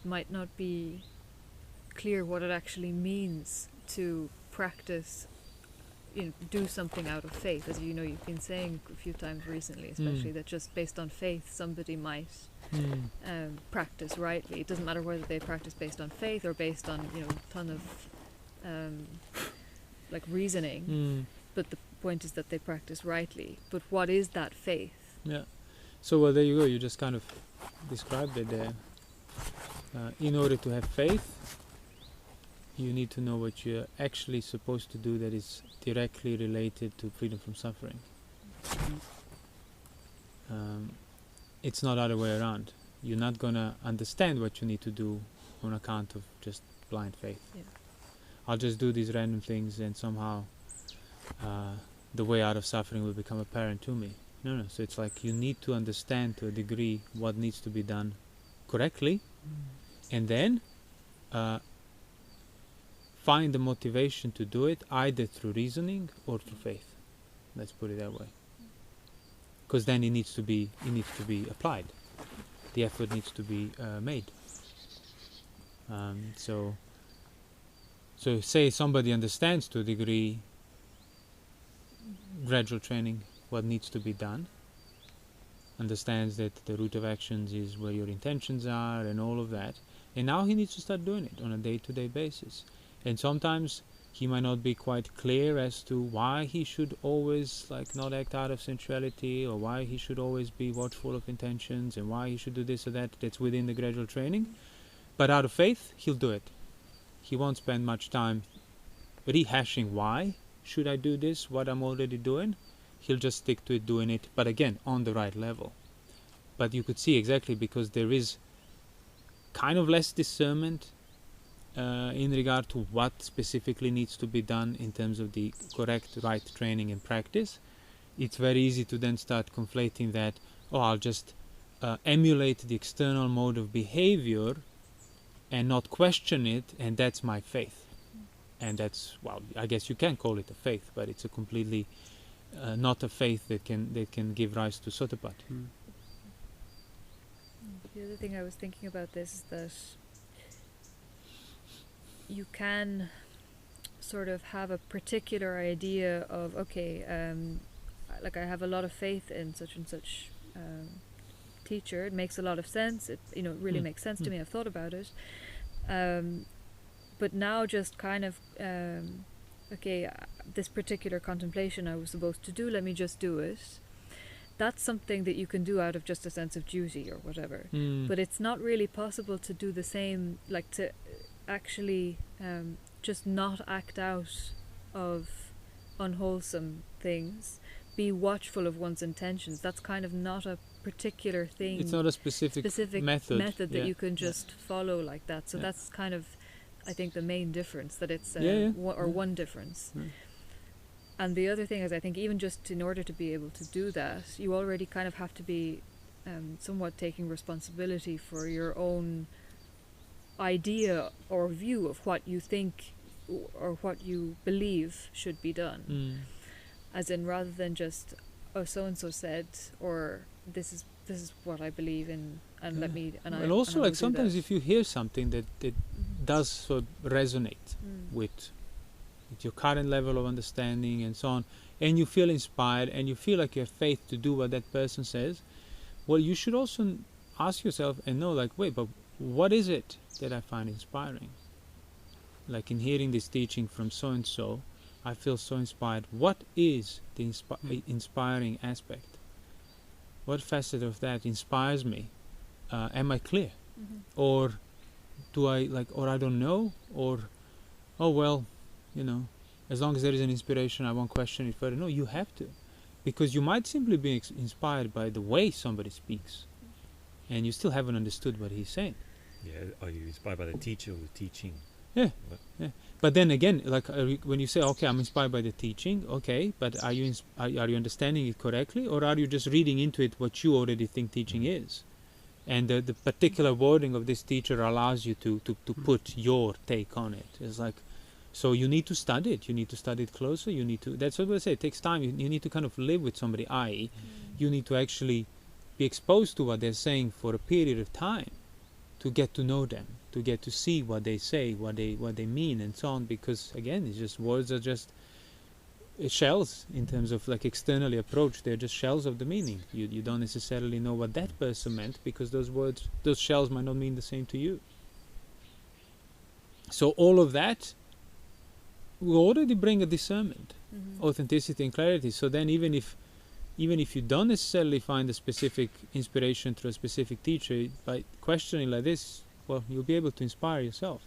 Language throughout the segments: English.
it might not be clear what it actually means to practice, do something out of faith. As you know, you've been saying a few times recently, especially that just based on faith, somebody might practice rightly. It doesn't matter whether they practice based on faith or based on a ton of like reasoning, but the point is that they practice rightly. But what is that faith? Yeah. So well, there you go. You just kind of described it there. In order to have faith, you need to know what you're actually supposed to do that is directly related to freedom from suffering. It's not other way around. You're not going to understand what you need to do on account of just blind faith. Yeah. I'll just do these random things and somehow the way out of suffering will become apparent to me. No. So it's like you need to understand to a degree what needs to be done correctly, and then find the motivation to do it either through reasoning or through faith. Let's put it that way. Because then it needs to be applied. The effort needs to be made. So say somebody understands to a degree gradual training what needs to be done, understands that the root of actions is where your intentions are and all of that, and now he needs to start doing it on a day-to-day basis. And sometimes he might not be quite clear as to why he should always not act out of sensuality, or why he should always be watchful of intentions, and why he should do this or that. That's within the gradual training. But out of faith, he'll do it. He won't spend much time rehashing why should I do this, what I'm already doing. He'll just stick to it, doing it, but again, on the right level. But you could see exactly because there is kind of less discernment in regard to what specifically needs to be done in terms of the correct, right training and practice. It's very easy to then start conflating that, I'll just emulate the external mode of behavior and not question it, and that's my faith. And that's, I guess you can call it a faith, but it's a completely not a faith that can give rise to Sotapat. The other thing I was thinking about this is that you can sort of have a particular idea of, I have a lot of faith in such and such teacher. It makes a lot of sense. It really makes sense to me. I've thought about it. But now just kind of, this particular contemplation I was supposed to do, let me just do it. That's something that you can do out of just a sense of duty or whatever. But it's not really possible to do the same, to actually just not act out of unwholesome things, be watchful of one's intentions. That's kind of not a particular thing. It's not a specific method that you can just follow like that. So that's kind of, I think, the main difference, that it's one difference. And the other thing is, I think even just in order to be able to do that, you already kind of have to be somewhat taking responsibility for your own idea or view of what you think or what you believe should be done. As in, rather than just, so-and-so said, or this is what I believe in, and let me... And also, sometimes if you hear something that does sort of resonate with your current level of understanding and so on, and you feel inspired and you feel like you have faith to do what that person says, well, you should also ask yourself and know, wait, but what is it that I find inspiring? In hearing this teaching from so-and-so, I feel so inspired. What is the inspiring aspect? What facet of that inspires me? Am I clear? Or do I or I don't know? Or, as long as there is an inspiration, I won't question it further. No, you have to. Because you might simply be inspired by the way somebody speaks, and you still haven't understood what he's saying. Yeah, are you inspired by the teacher or the teaching? Yeah. But then again, when you say, I'm inspired by the teaching, but are you understanding it correctly, or are you just reading into it what you already think teaching is? And the particular wording of this teacher allows you to put your take on it. It's so you need to study it. You need to study it closer. That's what I say. It takes time. You need to kind of live with somebody. You need to actually be exposed to what they're saying for a period of time to get to know them, to get to see what they say, what they mean, and so on. Because again, it's just words are just shells in terms of like externally approached. They're just shells of the meaning. You don't necessarily know what that person meant, because those shells might not mean the same to you. So all of that will already bring a discernment, authenticity and clarity. So then even if you don't necessarily find a specific inspiration through a specific teacher, by questioning like this, well, you'll be able to inspire yourself.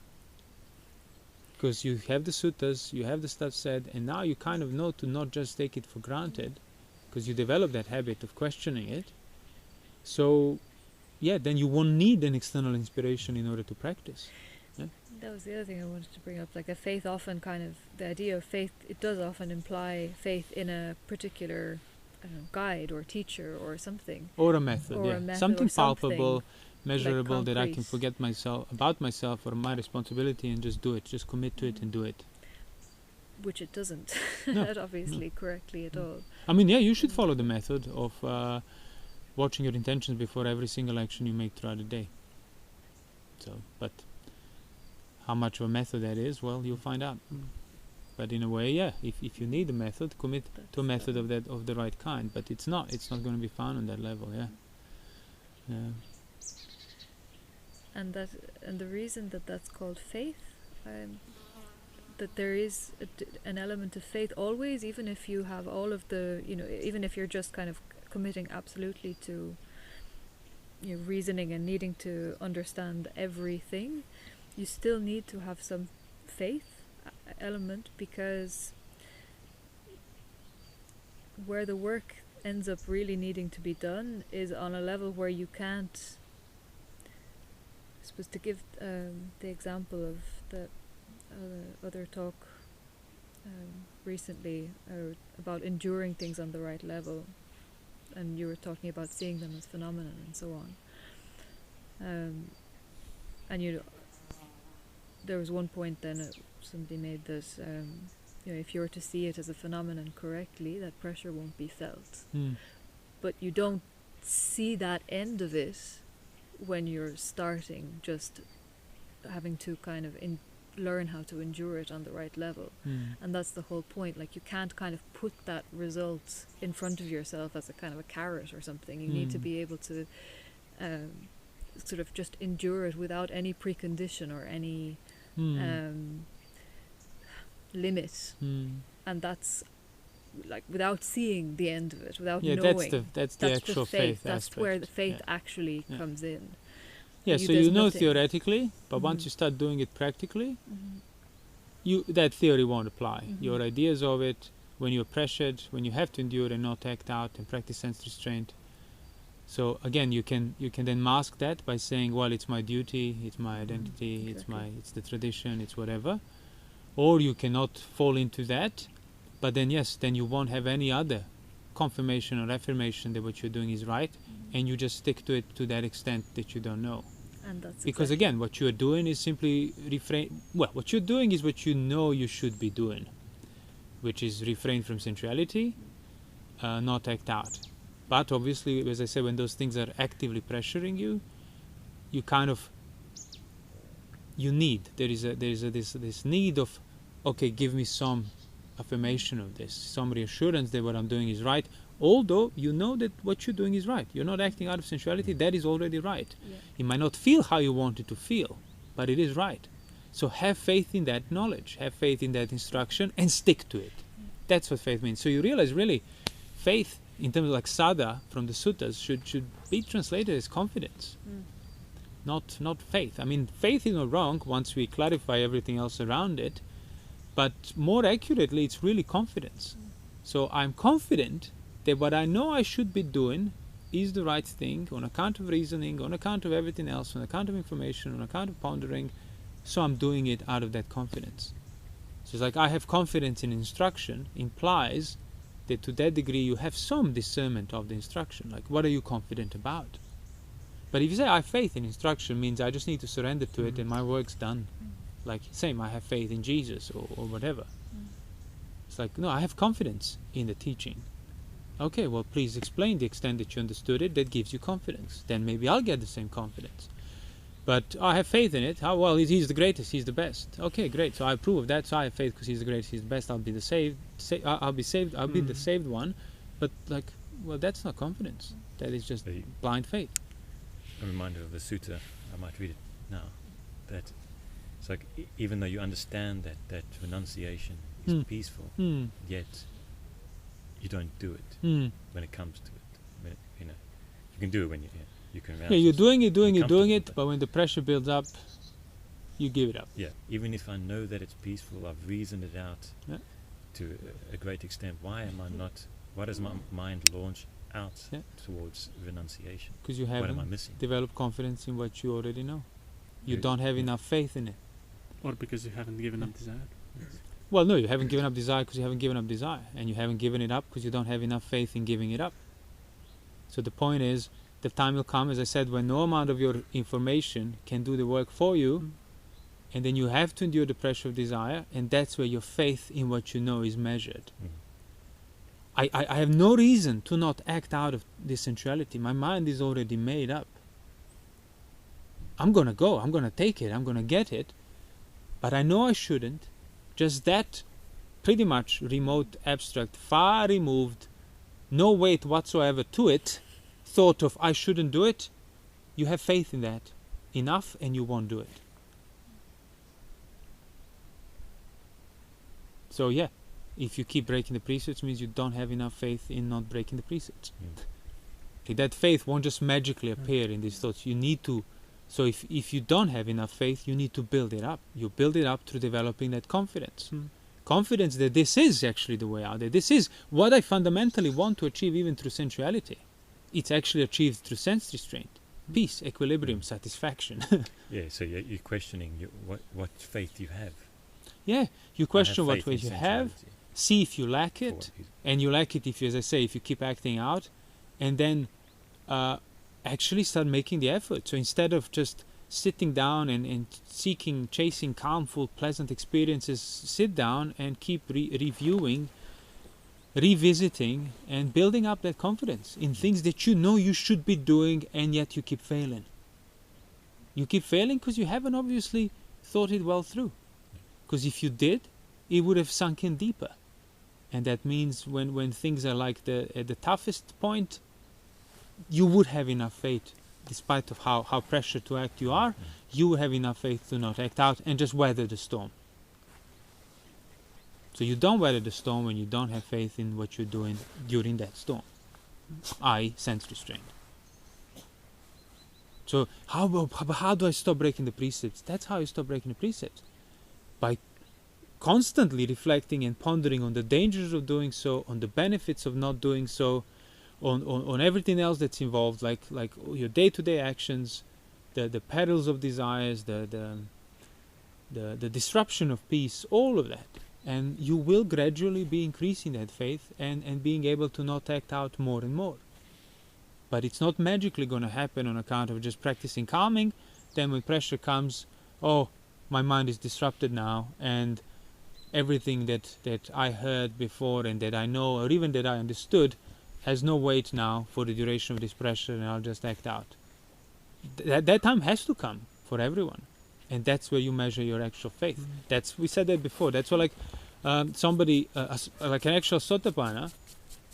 Because you have the suttas, you have the stuff said, and now you kind of know to not just take it for granted, because you develop that habit of questioning it. So, yeah, then you won't need an external inspiration in order to practice. Yeah? That was the other thing I wanted to bring up. Like, a faith often the idea of faith, it does often imply faith in a particular, I don't know, guide or teacher or something. Or a method, or yeah. A method something or palpable, measurable, like that I can forget about myself or my responsibility and just do it, just commit to it and do it. Which it doesn't, No, not obviously correctly at all. I mean, yeah, you should follow the method of watching your intentions before every single action you make throughout the day. So, but how much of a method that is, well, you'll find out. But in a way, yeah, if you need a method, commit to a method of the right kind. But it's not going to be found on that level, yeah. Yeah. And the reason that that's called faith, that there is an element of faith always, even if you have all of the, even if you're just kind of committing absolutely to reasoning and needing to understand everything, you still need to have some faith element, because where the work ends up really needing to be done is on a level where you can't. I suppose to give the example of the other talk recently about enduring things on the right level, and you were talking about seeing them as phenomena and so on. And there was one point then somebody made this, if you were to see it as a phenomenon correctly, that pressure won't be felt. But you don't see that end of it when you're starting, just having to kind of learn how to endure it on the right level. And that's the whole point. Like, you can't kind of put that result in front of yourself as a kind of a carrot or something. You need to be able to sort of just endure it without any precondition or any limit. And that's like without seeing the end of it, without knowing. That's the actual faith that's aspect. where the faith actually comes in. Yeah, so you know theoretically, but once you start doing it practically, that theory won't apply. Your ideas of it, when you're pressured, when you have to endure and not act out and practice sense restraint. So again, you can then mask that by saying, well, it's my duty, it's my identity, it's the tradition, it's whatever. Or you cannot fall into that, but then then you won't have any other confirmation or affirmation that what you're doing is right, and you just stick to it to that extent that you don't know. And that's because again, what you're doing is simply what you're doing is what you know you should be doing, which is refrain from sensuality, not act out. But obviously, as I said, when those things are actively pressuring you, you kind of there is this need of, okay, give me some affirmation of this, some reassurance that what I'm doing is right, although you know that what you're doing is right. You're not acting out of sensuality, that is already right. It might not feel how you want it to feel, but it is right. So have faith in that knowledge, have faith in that instruction, and stick to it. That's what faith means. So you realize really, faith in terms of like sada from the suttas should be translated as confidence, not faith. I mean, faith is not wrong once we clarify everything else around it, but more accurately, it's really confidence. So I'm confident that what I know I should be doing is the right thing on account of reasoning, on account of everything else, on account of information, on account of pondering. So I'm doing it out of that confidence. So it's like I have confidence in instruction implies that to that degree you have some discernment of the instruction. Like, what are you confident about? But if you say I have faith in instruction, means I just need to surrender to it and my work's done. Like, same, I have faith in Jesus or whatever. It's like, no, I have confidence in the teaching. Okay, well, please explain the extent that you understood it. That gives you confidence. Then maybe I'll get the same confidence. But I have faith in it. How well he's the greatest. He's the best. Okay, great. So I approve of that. So I have faith because he's the greatest. He's the best. I'll be the saved. I'll be saved. I'll be the saved one. But like, well, that's not confidence. That is just blind faith. I'm reminded of the sutta. I might read it now. That it's like even though you understand that renunciation is peaceful, yet you don't do it when it comes to it. When you can do it when you can. Yeah, you're doing it, but when the pressure builds up, you give it up. Yeah, even if I know that it's peaceful, I've reasoned it out to a great extent. Why am I not? Why does my mind launch out towards renunciation? Because you what am I haven't missing? developed confidence in what you already know. You don't have enough faith in it. Or because you haven't given up desire. Well, no, you haven't given up desire because you haven't given up desire. And you haven't given it up because you don't have enough faith in giving it up. So the point is, the time will come, as I said, when no amount of your information can do the work for you, and then you have to endure the pressure of desire, and that's where your faith in what you know is measured. I have no reason to not act out of this sensuality. My mind is already made up. I'm going to go, I'm going to take it, I'm going to get it, but I know I shouldn't. Just that pretty much remote, abstract, far removed, no weight whatsoever to it, thought of I shouldn't do it, you have faith in that enough and you won't do it. So yeah, if you keep breaking the precepts, means you don't have enough faith in not breaking the precepts. That faith won't just magically appear in these thoughts. You need to. So if you don't have enough faith, you need to build it up. You build it up through developing that confidence. Confidence that this is actually the way out. That this is what I fundamentally want to achieve even through sensuality. It's actually achieved through sense restraint. Peace, equilibrium, satisfaction. So you're questioning what faith you have. Yeah, you question what faith you have, see if you lack it, and you lack it if you, as I say, if you keep acting out, and then actually start making the effort. So instead of just sitting down and chasing calm, full, pleasant experiences, sit down and keep reviewing, revisiting, and building up that confidence in things that you know you should be doing, and yet you keep failing. You keep failing because you haven't obviously thought it well through. Because if you did, it would have sunk in deeper. And that means when things are like at the toughest point, you would have enough faith, despite of how pressured to act you are, you have enough faith to not act out and just weather the storm. So you don't weather the storm when you don't have faith in what you're doing during that storm, i.e. sense restraint. So how do I stop breaking the precepts? That's how you stop breaking the precepts. By constantly reflecting and pondering on the dangers of doing so, on the benefits of not doing so, on everything else that's involved, like your day-to-day actions, the perils of desires, the disruption of peace, all of that. And you will gradually be increasing that faith and being able to not act out more and more. But it's not magically going to happen on account of just practicing calming. Then when pressure comes, my mind is disrupted now, and everything that I heard before and that I know, or even that I understood, has no weight now for the duration of this pressure, and I'll just act out. That time has to come for everyone, and that's where you measure your actual faith. We said that before. That's why somebody like an actual Sotapanna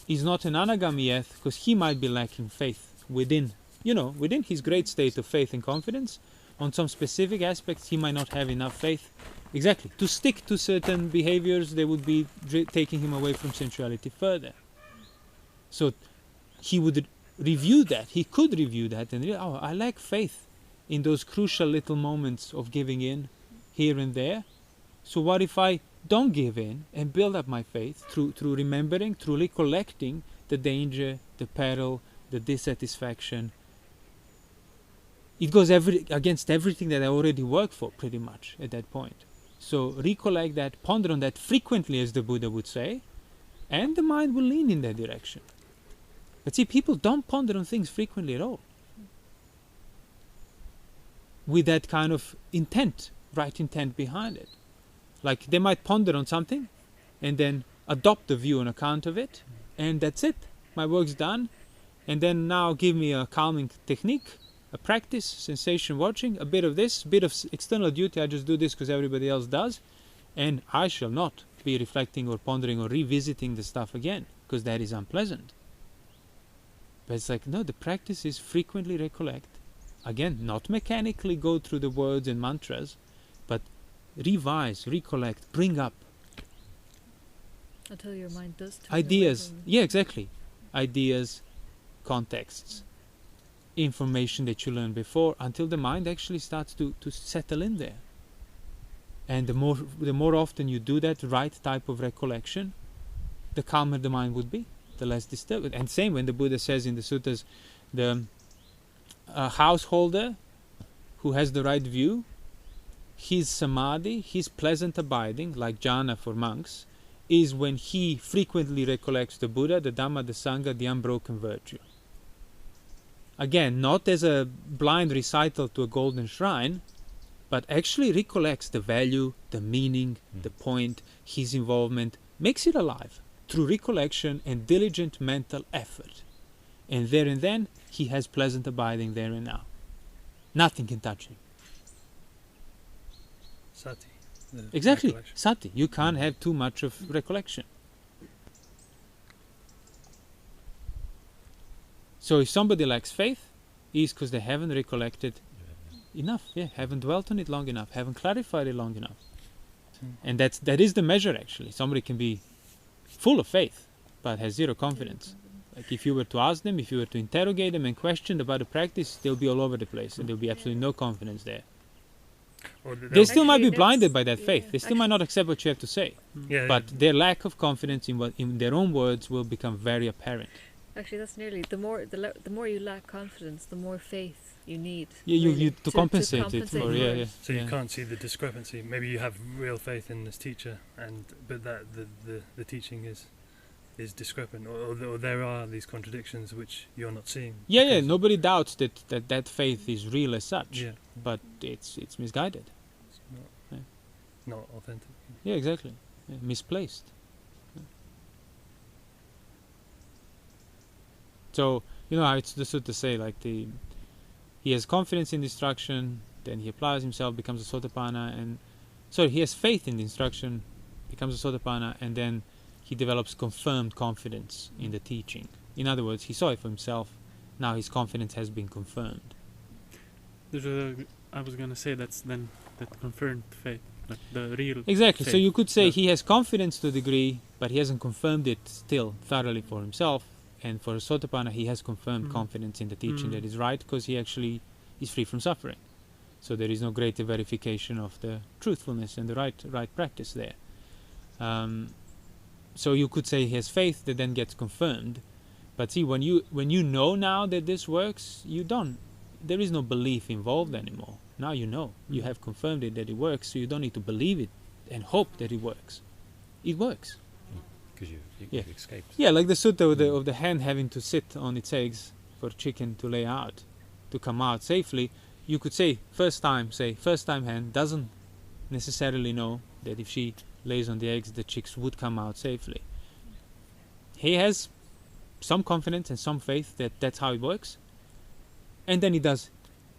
is not an Anagami yet, because he might be lacking faith within his great state of faith and confidence. On some specific aspects, he might not have enough faith. Exactly. To stick to certain behaviors, they would be taking him away from sensuality further. So he would review that. He could review that and realize, I lack faith in those crucial little moments of giving in here and there. So what if I don't give in and build up my faith through remembering, through recollecting the danger, the peril, the dissatisfaction. It goes against everything that I already work for, pretty much, at that point. So recollect that, ponder on that frequently, as the Buddha would say, and the mind will lean in that direction. But see, people don't ponder on things frequently at all, with that kind of intent, right intent behind it. Like they might ponder on something, and then adopt the view on account of it, and that's it. My work's done, and then now give me a calming technique, a practice, sensation watching, a bit of this, bit of external duty, I just do this because everybody else does, and I shall not be reflecting or pondering or revisiting the stuff again, because that is unpleasant. But it's like, no, the practice is frequently recollect. Again, not mechanically go through the words and mantras, but revise, recollect, bring up. Until your mind does turn Ideas. away from Yeah, exactly. Ideas, contexts, information that you learned before, until the mind actually starts to settle in there. And the more often you do that right type of recollection, the calmer the mind would be, the less disturbed. And same when the Buddha says in the suttas, the householder who has the right view, his samadhi, his pleasant abiding, like jhana for monks, is when he frequently recollects the Buddha, the Dhamma, the Sangha, the unbroken virtue. Again, not as a blind recital to a golden shrine, but actually recollects the value, the meaning, the point, his involvement, makes it alive through recollection and diligent mental effort. And there and then, he has pleasant abiding there and now. Nothing can touch him. Sati. Exactly, sati. You can't have too much of recollection. So if somebody lacks faith, it's because they haven't recollected enough, haven't dwelt on it long enough, haven't clarified it long enough. And that is the measure actually. Somebody can be full of faith, but has zero confidence. Like if you were to ask them, if you were to interrogate them and question about the practice, they'll be all over the place and there'll be absolutely no confidence there. They still might be blinded by that faith. They still might not accept what you have to say. But their lack of confidence in their own words will become very apparent. Actually, that's nearly the more you lack confidence, the more faith you need. Yeah, really, to compensate it for So you can't see the discrepancy. Maybe you have real faith in this teacher, but that the teaching is discrepant, or there are these contradictions which you're not seeing. Nobody doubts that faith is real as such, but it's misguided. It's not authentic. Yeah, exactly. Misplaced. So, how it's the sutta say, like he has confidence in the instruction, then he applies himself, becomes a sotapanna, he has faith in the instruction, becomes a sotapanna, and then he develops confirmed confidence in the teaching. In other words, he saw it for himself, now his confidence has been confirmed. I was going to say that's then that confirmed faith, like the real Exactly, faith. So you could say he has confidence to a degree, but he hasn't confirmed it still thoroughly for himself. And for a sotapanna, he has confirmed confidence in the teaching that is right, because he actually is free from suffering. So there is no greater verification of the truthfulness and the right practice there. So you could say he has faith that then gets confirmed. But see, when you know now that this works, there is no belief involved anymore. Now you know. You have confirmed it that it works, so you don't need to believe it and hope that it works. It works. Because you escaped. Yeah, like the sutta of the hen having to sit on its eggs for chicken to lay out, to come out safely. You could say first time hen doesn't necessarily know that if she lays on the eggs, the chicks would come out safely. He has some confidence and some faith that that's how it works, and then he does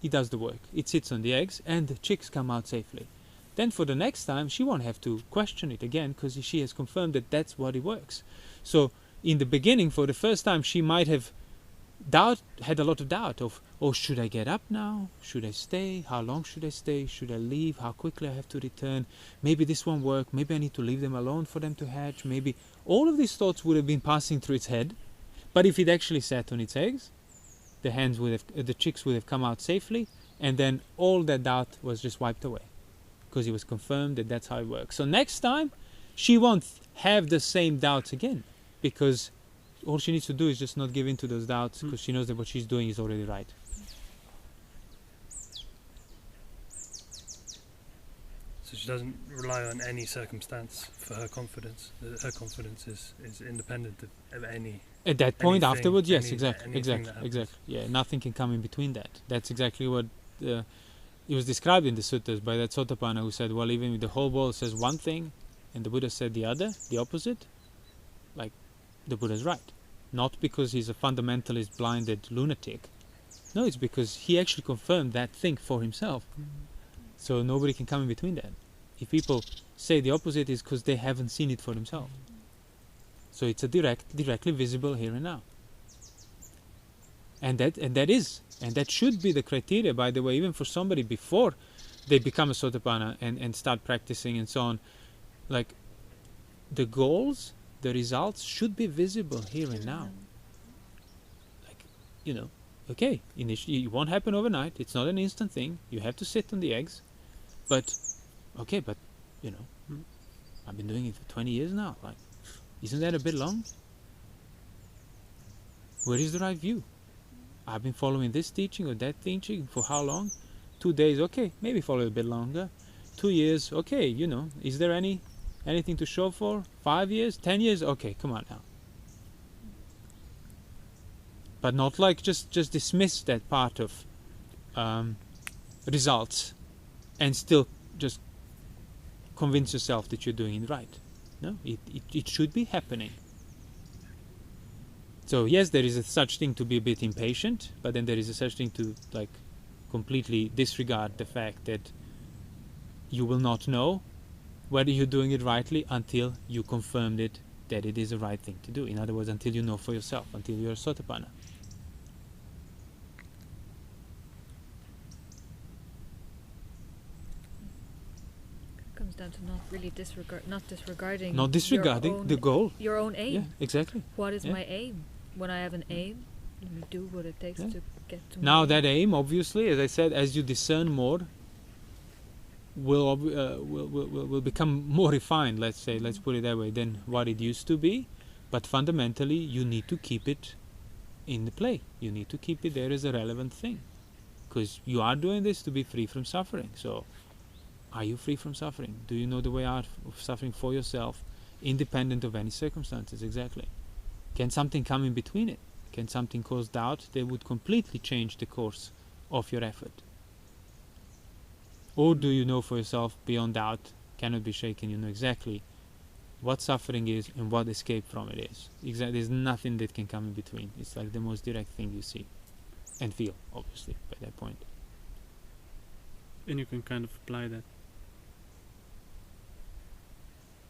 the work. It sits on the eggs, and the chicks come out safely. Then for the next time, she won't have to question it again, because she has confirmed that that's what it works. So in the beginning, for the first time, she might have had a lot of doubt of, should I get up now? Should I stay? How long should I stay? Should I leave? How quickly I have to return? Maybe this won't work. Maybe I need to leave them alone for them to hatch. Maybe all of these thoughts would have been passing through its head. But if it actually sat on its eggs, the chicks would have come out safely, and then all that doubt was just wiped away, because it was confirmed that that's how it works. So next time, she won't have the same doubts again, because all she needs to do is just not give in to those doubts, because she knows that what she's doing is already right. So she doesn't rely on any circumstance for her confidence. Her confidence is independent of any. At that point, anything, afterwards, yes, anything exactly. Yeah, nothing can come in between that. That's exactly what it was described in the suttas by that sotapanna who said, well, even if the whole world says one thing and the Buddha said the other, the opposite, like the Buddha's right. Not because he's a fundamentalist, blinded lunatic, No, it's because he actually confirmed that thing for himself. So nobody can come in between that. If people say the opposite, is because they haven't seen it for themselves. So it's a directly visible here and now. And that should be the criteria, by the way, even for somebody before they become a Sotapanna and start practicing and so on. Like, the goals, the results should be visible here and now. Like, okay, initially it won't happen overnight. It's not an instant thing. You have to sit on the eggs. But, I've been doing it for 20 years now. Like, isn't that a bit long? Where is the right view? I've been following this teaching or that teaching for how long? 2 days, okay, maybe follow a bit longer. 2 years, okay, is there anything to show for? 5 years, 10 years, okay, come on now. But not like just dismiss that part of results and still just convince yourself that you're doing it right. No, it should be happening. So yes, there is a such thing to be a bit impatient, but then there is a such thing to like completely disregard the fact that you will not know whether you're doing it rightly until you confirmed it that it is the right thing to do. In other words, until you know for yourself, until you're a Sotapanna. Comes down to not disregarding the goal. Your own aim. Yeah, exactly. What is my aim? When I have an aim, let me do what it takes to get to my Now aim. that aim, obviously, as I said, as you discern more, will become more refined. Let's put it that way, than what it used to be. But fundamentally, you need to keep it in the play. You need to keep it there as a relevant thing, because you are doing this to be free from suffering. So, are you free from suffering? Do you know the way out of suffering for yourself, independent of any circumstances? Exactly. Can something come in between it? Can something cause doubt that would completely change the course of your effort? Or do you know for yourself, beyond doubt, cannot be shaken, you know exactly what suffering is and what escape from it is? There's nothing that can come in between. It's like the most direct thing you see and feel, obviously, by that point. And you can kind of apply that.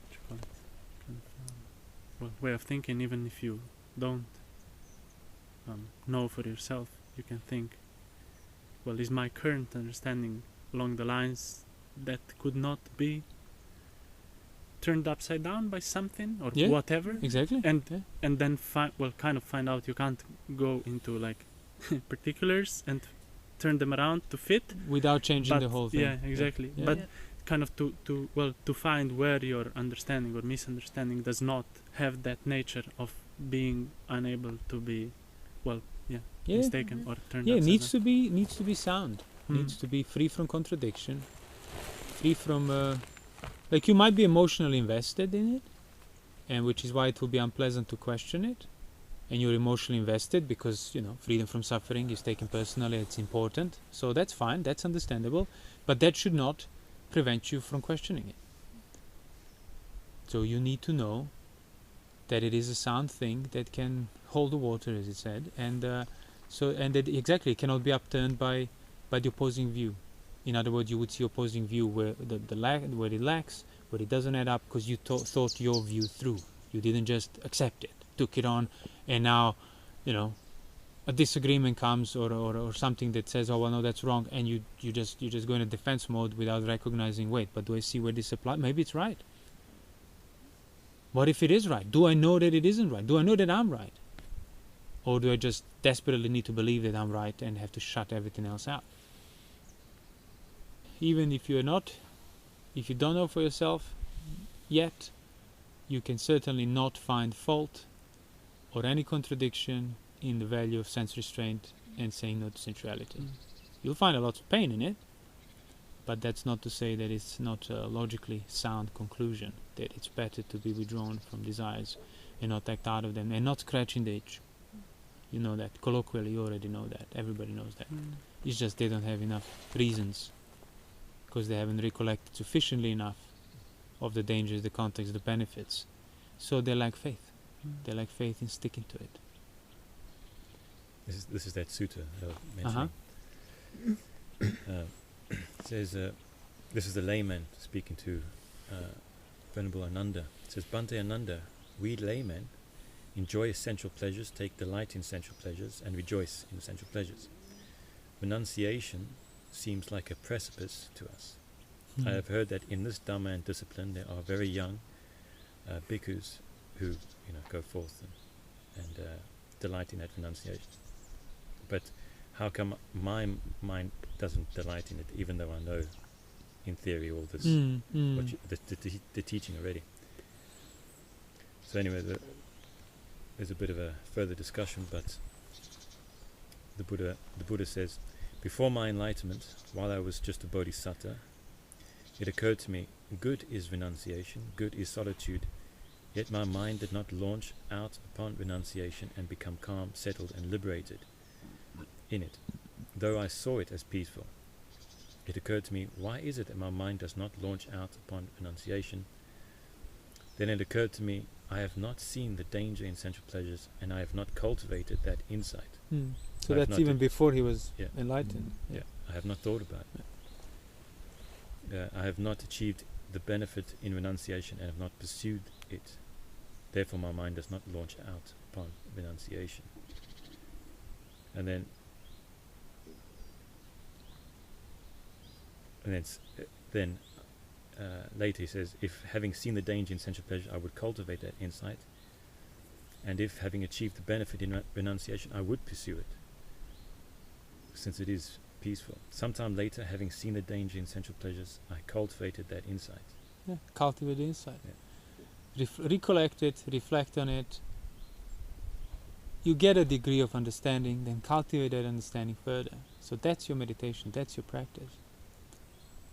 What you call it? Way of thinking, even if you don't know for yourself, you can think, well, is my current understanding along the lines that could not be turned upside down by something or whatever? Exactly. And then kind of find out you can't go into like particulars and turn them around to fit without changing the whole thing. Yeah, exactly. Yeah. But kind of to find where your understanding or misunderstanding does not have that nature of being unable to be mistaken or turned it upside needs down. needs to be sound. Needs to be free from contradiction, free from like, you might be emotionally invested in it, and which is why it will be unpleasant to question it, and you're emotionally invested because freedom from suffering is taken personally, it's important, so that's fine, that's understandable, but that should not prevent you from questioning it. So you need to know that it is a sound thing that can hold the water, as it said, and that it cannot be upturned by the opposing view. In other words, you would see opposing view where where it lacks, where it doesn't add up, because you thought your view through. You didn't just accept it, took it on, and now, a disagreement comes or something that says, oh well, no, that's wrong, and you just go into defense mode without recognizing, wait, but do I see where this applies? Maybe it's right. What if it is right? Do I know that it isn't right? Do I know that I'm right? Or do I just desperately need to believe that I'm right and have to shut everything else out? Even if you don't know for yourself yet, you can certainly not find fault or any contradiction in the value of sense restraint and saying no to sensuality. You'll find a lot of pain in it, but that's not to say that it's not a logically sound conclusion, that it's better to be withdrawn from desires and not act out of them and not scratching the itch. You know that. Colloquially, you already know that. Everybody knows that. It's just they don't have enough reasons, because they haven't recollected sufficiently enough of the dangers, the context, the benefits. So they lack faith. They lack faith in sticking to it. This is that sutta that I was mentioning. It says, this is the layman speaking to Venerable Ananda. It says, Bhante Ananda, we laymen enjoy essential pleasures, take delight in sensual pleasures, and rejoice in essential pleasures. Renunciation seems like a precipice to us. I have heard that in this Dhamma and discipline there are very young bhikkhus who go forth and delight in that renunciation. But how come my mind doesn't delight in it, even though I know in theory all this, the teaching already? So anyway, there's a bit of a further discussion, but the Buddha says, before my enlightenment, while I was just a bodhisattva, it occurred to me, good is renunciation, good is solitude, yet my mind did not launch out upon renunciation and become calm, settled and liberated in it, though I saw it as peaceful. It occurred to me, why is it that my mind does not launch out upon renunciation? Then it occurred to me, I have not seen the danger in sensual pleasures, and I have not cultivated that insight. So that's even before he was enlightened. I have not thought about it. I have not achieved the benefit in renunciation and have not pursued it. Therefore my mind does not launch out upon renunciation. And then later he says, if having seen the danger in sensual pleasure I would cultivate that insight, and if having achieved the benefit in renunciation I would pursue it, since it is peaceful. Sometime later, having seen the danger in sensual pleasures, I cultivated that insight. Cultivate the insight. Recollect it, reflect on it. You get a degree of understanding, then cultivate that understanding further. So that's your meditation, that's your practice.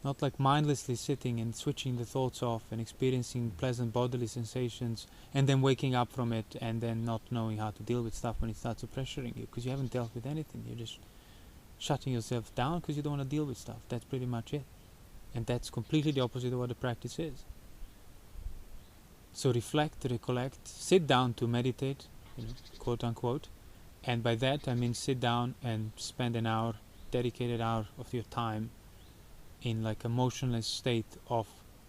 Not like mindlessly sitting and switching the thoughts off and experiencing pleasant bodily sensations and then waking up from it and then not knowing how to deal with stuff when it starts pressuring you, because you haven't dealt with anything. You're just shutting yourself down because you don't want to deal with stuff. That's pretty much it. And that's completely the opposite of what the practice is. So reflect, recollect, sit down to meditate, quote unquote. And by that I mean sit down and spend an hour, dedicated hour of your time in like a motionless state of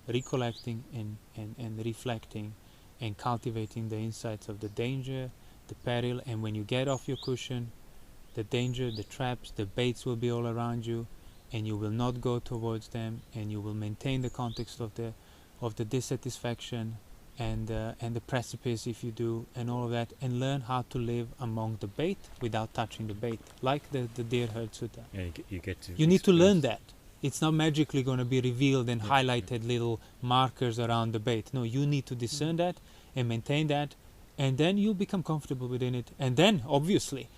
recollecting and reflecting and cultivating the insights of the danger, the peril, and when you get off your cushion, the danger, the traps, the baits will be all around you, and you will not go towards them, and you will maintain the context of the dissatisfaction and the precipice if you do, and all of that, and learn how to live among the bait without touching the bait, like the deer herd sutta. You need to learn that. It's not magically going to be revealed and highlighted little markers around the bait. No, you need to discern that and maintain that, and then you'll become comfortable within it. And then, obviously,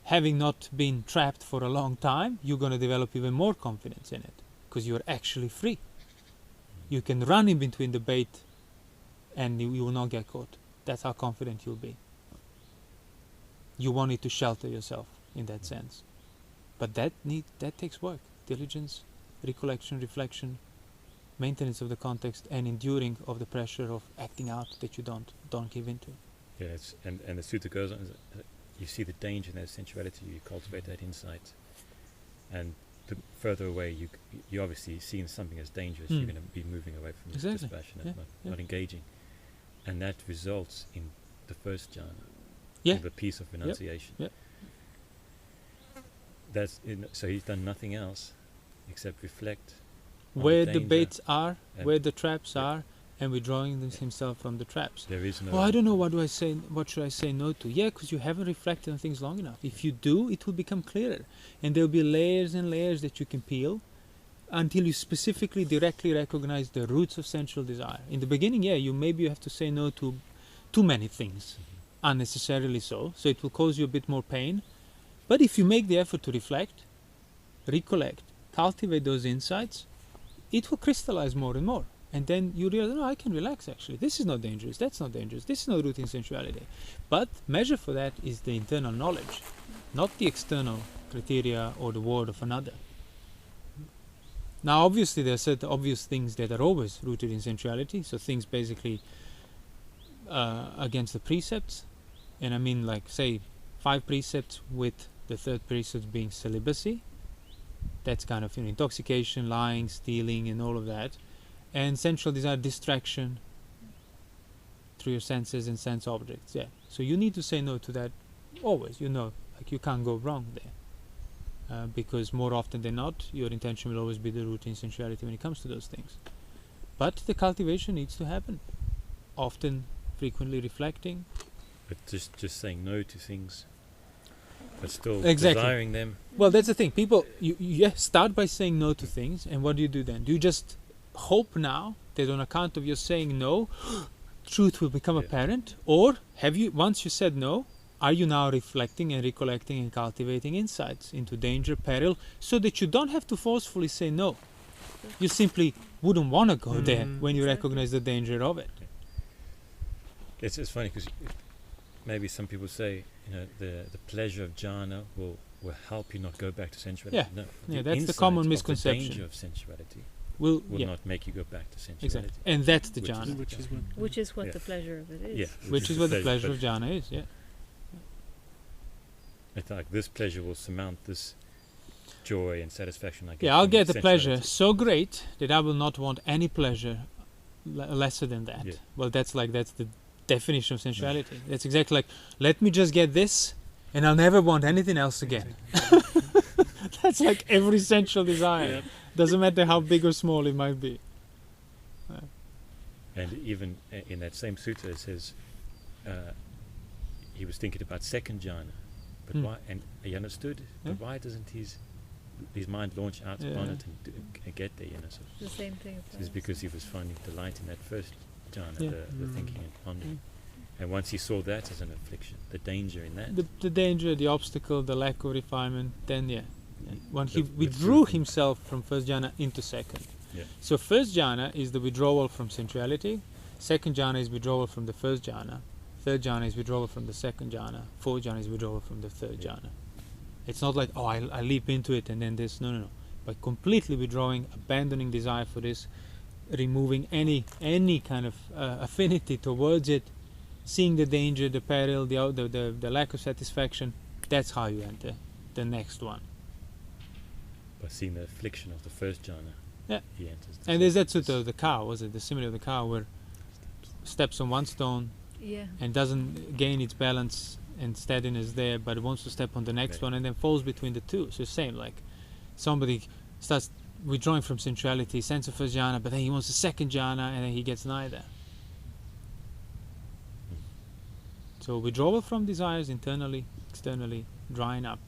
having not been trapped for a long time, you're going to develop even more confidence in it, because you're actually free. You can run in between the bait and you will not get caught. That's how confident you'll be. You won't need to shelter yourself in that sense. But that takes work. Diligence, recollection, reflection, maintenance of the context, and enduring of the pressure of acting out that you don't give into. Yes, and the sutta goes on, you see the danger in that sensuality, you cultivate that insight, and the further away you obviously seeing something as dangerous, you're going to be moving away from it, dispassionate, not engaging, and that results in the first jhana, the peace of renunciation. So he's done nothing else except reflect where the baits are, where the traps are, and withdrawing himself from the traps. There is no. I don't know. What should I say no to? Because you haven't reflected on things long enough. If you do, it will become clearer, and there will be layers and layers that you can peel until you specifically, directly recognize the roots of sensual desire. In the beginning, you have to say no to too many things, unnecessarily so it will cause you a bit more pain. But if you make the effort to reflect, recollect, cultivate those insights, it will crystallize more and more. And then you realize, I can relax actually. This is not dangerous, that's not dangerous, this is not root in sensuality. But measure for that is the internal knowledge, not the external criteria or the word of another. Now obviously there are certain obvious things that are always rooted in sensuality, so things basically against the precepts. And I mean, like, say, 5 precepts, with the 3rd precept being celibacy. That's kind of intoxication, lying, stealing, and all of that. And sensual desire, distraction through your senses and sense objects. Yeah. So you need to say no to that always. Like you can't go wrong there, because more often than not, your intention will always be the root in sensuality when it comes to those things. But the cultivation needs to happen. Often, frequently reflecting. But just saying no to things, but still Exactly. desiring them. Well, that's the thing. People, you start by saying no to things, and what do you do then? Do you just hope now that on account of your saying no, truth will become apparent? Or have you, once you said no, are you now reflecting and recollecting and cultivating insights into danger, peril, so that you don't have to forcefully say no? You simply wouldn't want to go there when you recognize the danger of it. It's funny because maybe some people say, the pleasure of jhana will help you not go back to sensuality. Yeah. No, Yeah, the that's the common insight of misconception. The danger of sensuality Will not make you go back to sensuality. Exactly. And that's the Which is- jhana. Which is what the pleasure of it is. Yeah, Which is what the pleasure but of jhana is, yeah. It's like this pleasure will surmount this joy and satisfaction I get. Yeah, I'll from get the pleasure sensuality. so great that I will not want any pleasure lesser than that. Yeah. Well, that's the definition of sensuality. That's exactly like, let me just get this and I'll never want anything else again. That's like every sensual desire. Doesn't matter how big or small it might be. And even in that same sutta it says he was thinking about second jhana, but why? And he understood, but why doesn't his mind launch out upon it and get there? So The same thing it's applies. because he was finding delight in that first jhana, Yeah. the thinking and pondering. And once he saw that as an affliction, the danger in that, The danger, the obstacle, the lack of refinement, then when he The withdrew fruit. himself from first jhana into second. Yeah. So first jhana is the withdrawal from sensuality, second jhana is withdrawal from the first jhana, third jhana is withdrawal from the second jhana, fourth jhana is withdrawal from the third jhana. It's not like, I leap into it and then this. No. By completely withdrawing, abandoning desire for this, removing any kind of affinity towards it, seeing the danger, the peril, the lack of satisfaction, that's how you enter the next one. by seeing the affliction of the first jhana, he enters. And there's that sutta of the cow, was it the simile of the cow, where steps on one stone Yeah. and doesn't gain its balance and steadiness there, but it wants to step on the next one and then falls between the two. So same, like somebody starts withdrawing from sensuality, sense of first jhana, but then he wants the second jhana and then he gets neither. So withdrawal from desires internally, externally, drying up.